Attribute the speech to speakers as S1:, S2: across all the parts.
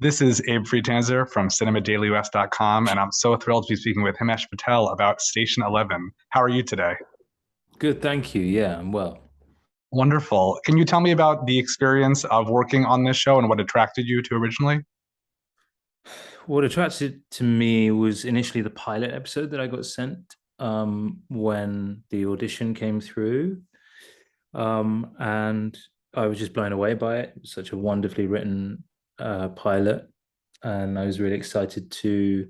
S1: This is Abe Freetanzer from cinemadailyus.com, and I'm so thrilled to be speaking with Himesh Patel about Station 11. How are you today?
S2: Good, thank you. Yeah, I'm well.
S1: Wonderful. Can you tell me about the experience of working on this show and what attracted you to originally?
S2: What attracted to me was initially the pilot episode that I got sent when the audition came through. And I was just blown away by it. It was such a wonderfully written pilot. And I was really excited to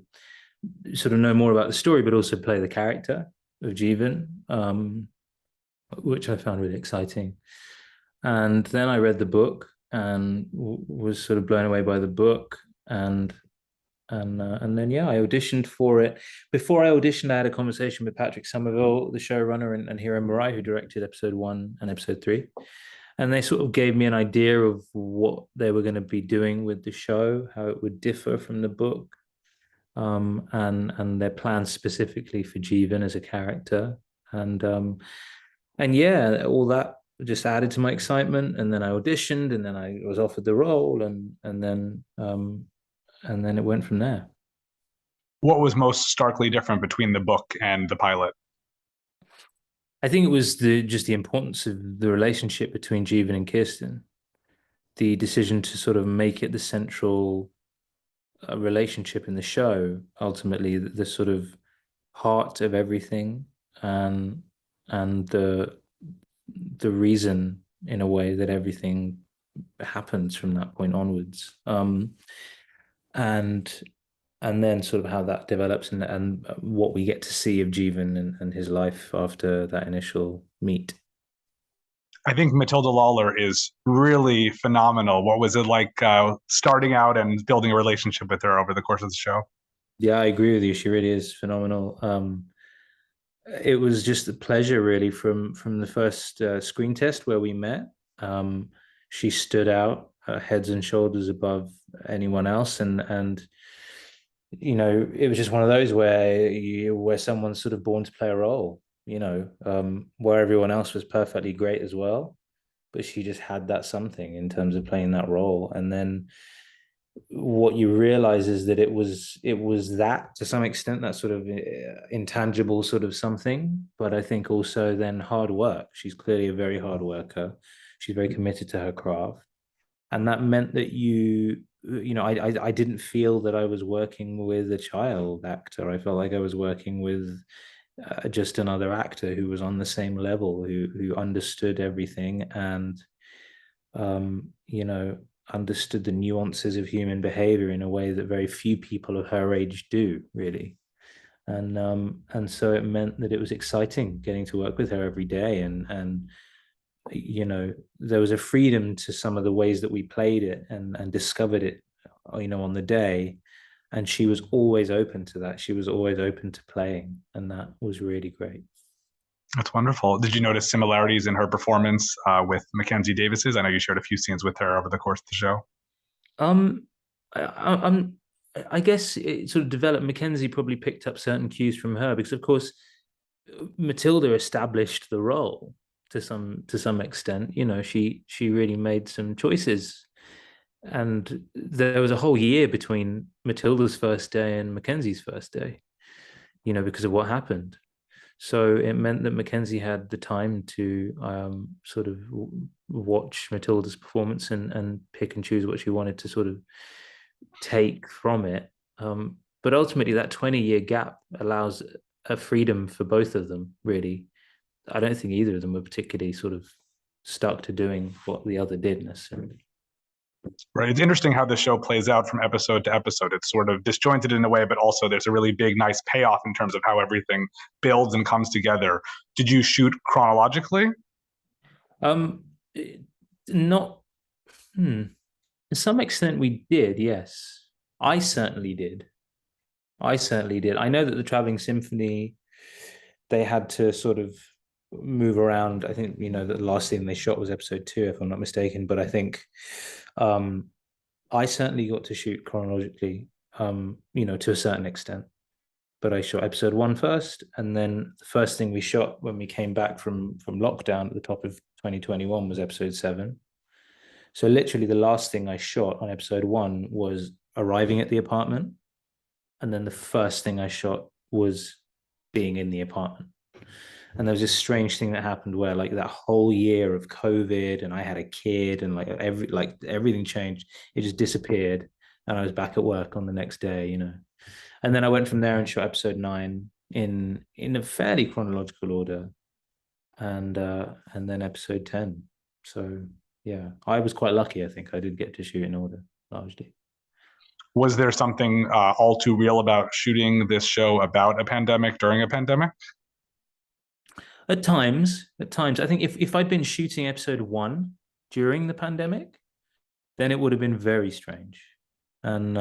S2: sort of know more about the story, but also play the character of Jeevan, which I found really exciting. And then I read the book and was sort of blown away by the book and then yeah, I auditioned for it. Before I auditioned, I had a conversation with Patrick Somerville, the showrunner, and Hiro Murai, who directed episode 1 and episode 3. And they sort of gave me an idea of what they were going to be doing with the show, how it would differ from the book, and their plans specifically for Jeevan as a character. And yeah, all that just added to my excitement. And then I auditioned, and then I was offered the role, and then it went from there.
S1: What was most starkly different between the book and the pilot?
S2: I think it was the importance of the relationship between Jeevan and Kirsten, the decision to sort of make it the central relationship in the show, ultimately the sort of heart of everything, and the reason in a way that everything happens from that point onwards. And and then sort of how that develops and what we get to see of Jeevan and his life after that initial meet.
S1: I think Matilda Lawler is really phenomenal. What was it like starting out and building a relationship with her over the course of the show?
S2: Yeah, I agree with you. She really is phenomenal. It was just a pleasure, really, from the first screen test where we met. She stood out heads and shoulders above anyone else, and it was just one of those where someone's sort of born to play a role. Where everyone else was perfectly great as well, but she just had that something in terms of playing that role. And then what you realize is that it was that to some extent, that sort of intangible sort of something, but I think also then hard work. She's clearly a very hard worker. She's very committed to her craft, and that meant that I didn't feel that I was working with a child actor. I felt like I was working with just another actor who was on the same level, who understood everything, and understood the nuances of human behavior in a way that very few people of her age do, really. And so it meant that it was exciting getting to work with her every day, and there was a freedom to some of the ways that we played it and discovered it, on the day. And she was always open to that. She was always open to playing, and that was really great.
S1: That's wonderful. Did you notice similarities in her performance with Mackenzie Davis's? I know you shared a few scenes with her over the course of the show.
S2: Um, I'm I guess it sort of developed. Mackenzie probably picked up certain cues from her because, of course, Matilda established the role to some extent. She really made some choices, and there was a whole year between Matilda's first day and Mackenzie's first day. Because of what happened. So it meant that Mackenzie had the time to sort of watch Matilda's performance and pick and choose what she wanted to sort of take from it. But ultimately, that 20-year gap allows a freedom for both of them, really. I don't think either of them were particularly sort of stuck to doing what the other did necessarily.
S1: Right. It's interesting how the show plays out from episode to episode. It's sort of disjointed in a way, but also there's a really big, nice payoff in terms of how everything builds and comes together. Did you shoot chronologically?
S2: Um, Not, to some extent we did, yes. I certainly did. I certainly did. I know that the Traveling Symphony, they had to sort of move around. I think, the last thing they shot was episode 2, if I'm not mistaken. But I think um, I certainly got to shoot chronologically, to a certain extent. But I shot episode 1 first, and then the first thing we shot when we came back from lockdown at the top of 2021 was episode 7. So literally the last thing I shot on episode 1 was arriving at the apartment, and then the first thing I shot was being in the apartment. And there was this strange thing that happened where like that whole year of COVID, and I had a kid, and like everything changed. It just disappeared, and I was back at work on the next day, you know. And then I went from there and shot episode 9 in a fairly chronological order, and then episode 10. So yeah, I was quite lucky. I think I did get to shoot in order largely.
S1: Was there something all too real about shooting this show about a pandemic during a pandemic?
S2: At times, I think if I'd been shooting episode 1 during the pandemic, then it would have been very strange, and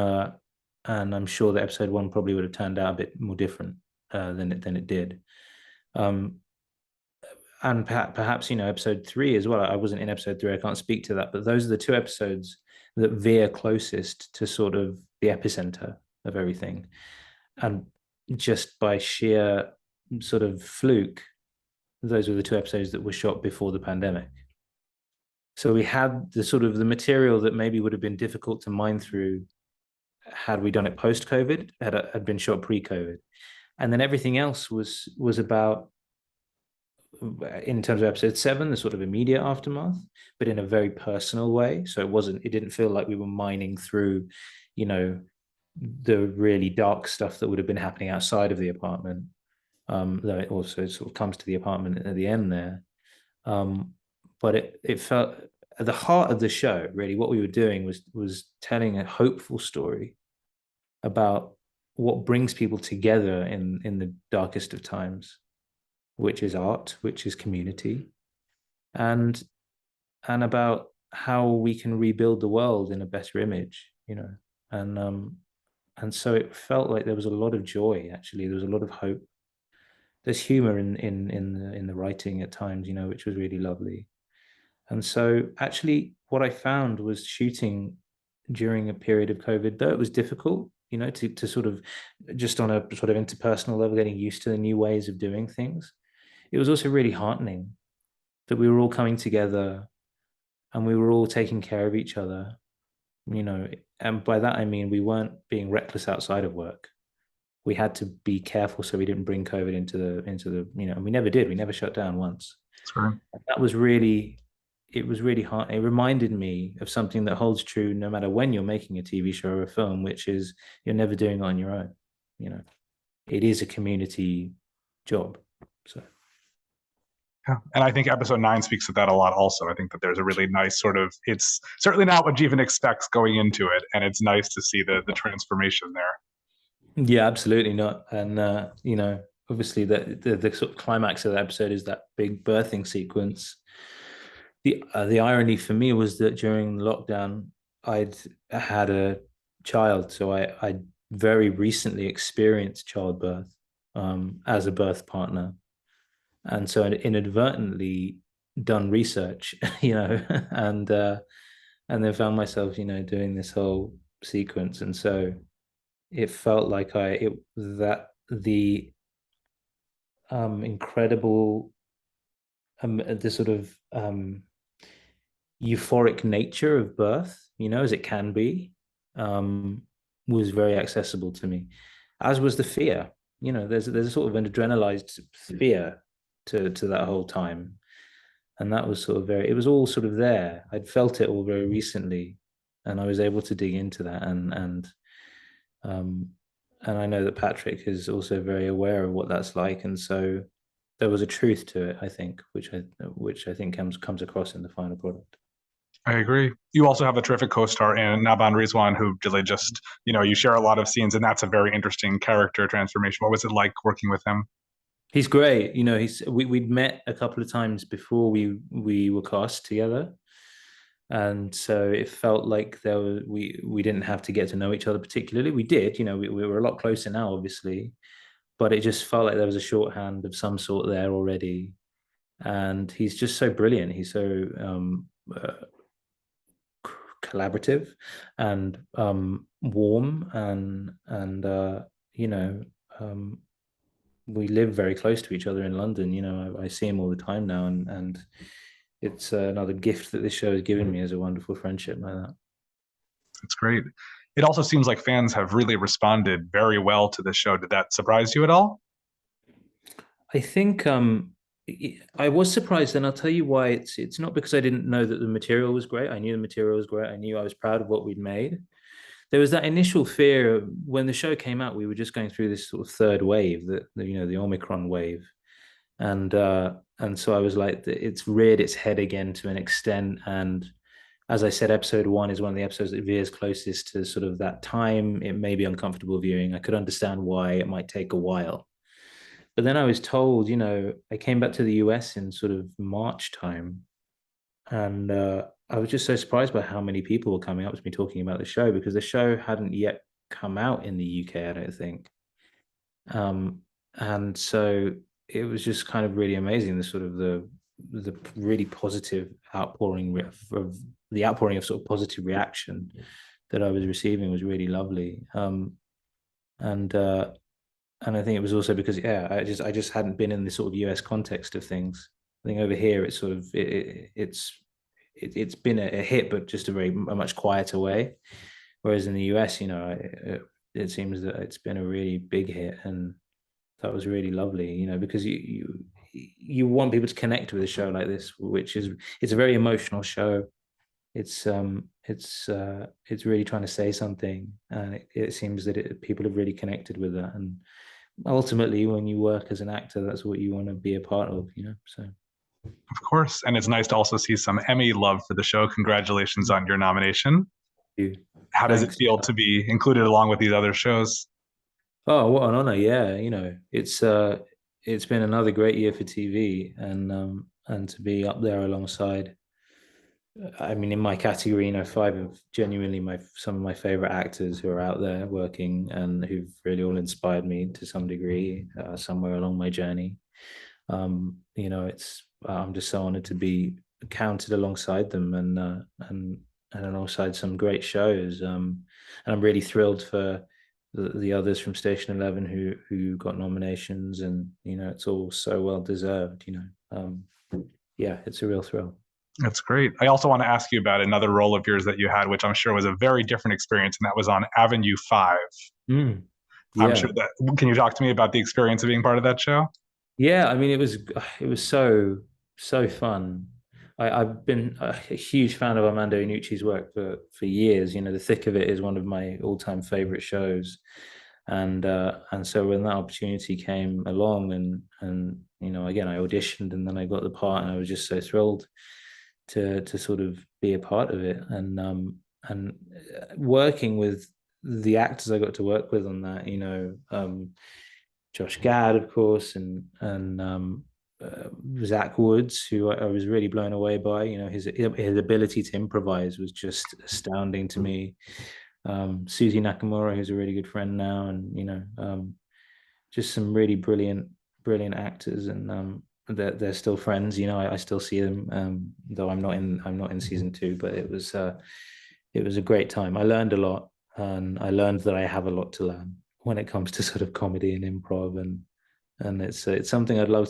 S2: I'm sure that episode 1 probably would have turned out a bit more different than it did. Um, and perhaps you know episode 3 as well. I wasn't in episode 3. I can't speak to that, but those are the 2 episodes that veer closest to sort of the epicenter of everything, and just by sheer sort of fluke, those were the 2 episodes that were shot before the pandemic. So we had the sort of the material that maybe would have been difficult to mine through had we done it post COVID, had been shot pre COVID, and then everything else was about, in terms of episode 7, the sort of immediate aftermath, but in a very personal way. So it didn't feel like we were mining through, you know, the really dark stuff that would have been happening outside of the apartment. Though it also sort of comes to the apartment at the end there. But it felt at the heart of the show, really, what we were doing was telling a hopeful story about what brings people together in the darkest of times, which is art, which is community, and about how we can rebuild the world in a better image, you know. And so it felt like there was a lot of joy. Actually, there was a lot of hope. There's humor in the writing at times, you know, which was really lovely. And so actually what I found was shooting during a period of COVID, though it was difficult, you know, to sort of just on a sort of interpersonal level, getting used to the new ways of doing things. It was also really heartening that we were all coming together and we were all taking care of each other, you know, and by that I mean we weren't being reckless outside of work. We had to be careful so we didn't bring COVID into the you know, and we never did. We never shut down once.
S1: Sorry.
S2: That was really, it was really hard. It reminded me of something that holds true no matter when you're making a TV show or a film, which is you're never doing it on your own. You know, it is a community job. So
S1: Yeah. And I think episode 9 speaks to that a lot also. I think that there's a really nice sort of, it's certainly not what Jeevan expects going into it. And it's nice to see the transformation there.
S2: yeah, absolutely not. And you know, obviously the sort of climax of the episode is that big birthing sequence. The irony for me was that during lockdown, I'd had a child, so I very recently experienced childbirth as a birth partner, and so I inadvertently done research, you know, and then found myself, you know, doing this whole sequence, and so it felt like the incredible the sort of euphoric nature of birth, you know, as it can be, was very accessible to me, as was the fear. You know, there's a sort of an adrenalized fear to that whole time, and that was sort of very. It was all sort of there. I'd felt it all very recently, and I was able to dig into that, um, and I know that Patrick is also very aware of what that's like, and so there was a truth to it, I think, which I think comes across in the final product.
S1: I agree. You also have a terrific co-star in Naban Rizwan, who really just, you know, you share a lot of scenes, and that's a very interesting character transformation. What was it like working with him?
S2: He's great. You know, we'd met a couple of times before we were cast together, and so it felt like we didn't have to get to know each other particularly. We did, you know, we were a lot closer now, obviously, but it just felt like there was a shorthand of some sort there already. And he's just so brilliant. He's so collaborative and warm, and you know, we live very close to each other in London. You know, I see him all the time now, and it's another gift that this show has given me, is a wonderful friendship like that.
S1: It's great. It also seems like fans have really responded very well to the show. Did that surprise you at all?
S2: I think I was surprised, and I'll tell you why. It's not because I didn't know that the material was great. I knew the material was great. I knew I was proud of what we'd made. There was that initial fear when the show came out. We were just going through this sort of third wave, the Omicron wave, and so I was like, it's reared its head again to an extent. And as I said, episode one is one of the episodes that veers closest to sort of that time. It may be uncomfortable viewing. I could understand why it might take a while. But then I was told, I came back to the US in sort of March time, and I was just so surprised by how many people were coming up to me talking about the show because the show hadn't yet come out in the UK, I don't think. And so it was just kind of really amazing, the really positive outpouring of the outpouring of sort of positive reaction that I was receiving was really lovely. And I think it was also because I just hadn't been in the sort of US context of things. I think over here it's sort of it's been a hit, but just a much quieter way. Whereas in the US, it seems that it's been a really big hit, and that was really lovely. Because you want people to connect with a show like this, which is it's a very emotional show. It's really trying to say something, and it seems that people have really connected with that. And ultimately, when you work as an actor, that's what you want to be a part of. So.
S1: Of course. And it's nice to also see some Emmy love for the show. Congratulations on your nomination.
S2: Thank you.
S1: How does it
S2: Thanks.
S1: feel to be included along with these other shows?
S2: Oh, what an honor! Yeah, it's been another great year for TV, and to be up there alongside. I mean, in my category, five of genuinely some of my favorite actors who are out there working and who've really all inspired me to some degree somewhere along my journey. It's I'm just so honored to be counted alongside them and alongside some great shows. And I'm really thrilled for the others from Station 11 who got nominations, and it's all so well deserved. Yeah, it's a real thrill.
S1: That's great. I also want to ask you about another role of yours that you had, which I'm sure was a very different experience, and that was on Avenue 5.
S2: Mm,
S1: I'm sure
S2: yeah.
S1: that, can you talk to me about the experience of being part of that show?
S2: Yeah, I mean, it was so fun. I've been a huge fan of Armando Iannucci's work for years. The Thick of It is one of my all-time favorite shows, and so when that opportunity came along, and again, I auditioned and then I got the part, and I was just so thrilled to sort of be a part of it, and working with the actors I got to work with on that. Josh Gad, of course, and Zach Woods, who I was really blown away by. His ability to improvise was just astounding to me. Susie Nakamura, who's a really good friend now, and just some really brilliant actors, and they're still friends. I still see them, though I'm not in season two. But it was a great time. I learned a lot, and I learned that I have a lot to learn when it comes to sort of comedy and improv, and it's something I'd love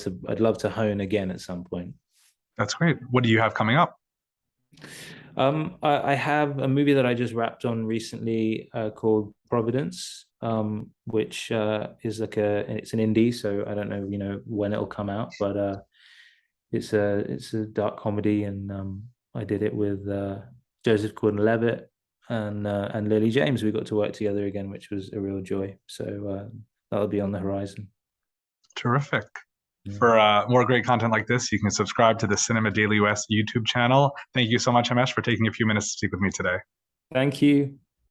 S2: to hone again at some point.
S1: That's great. What do you have coming up?
S2: I have a movie that I just wrapped on recently called Providence, which is it's an indie, so I don't know when it'll come out, but it's a dark comedy, and I did it with Joseph Gordon-Levitt and Lily James. We got to work together again, which was a real joy. So that'll be on the horizon.
S1: Terrific.
S2: Yeah.
S1: For more great content like this, you can subscribe to the Cinema Daily US YouTube channel. Thank you so much, Himesh, for taking a few minutes to speak with me today.
S2: Thank you.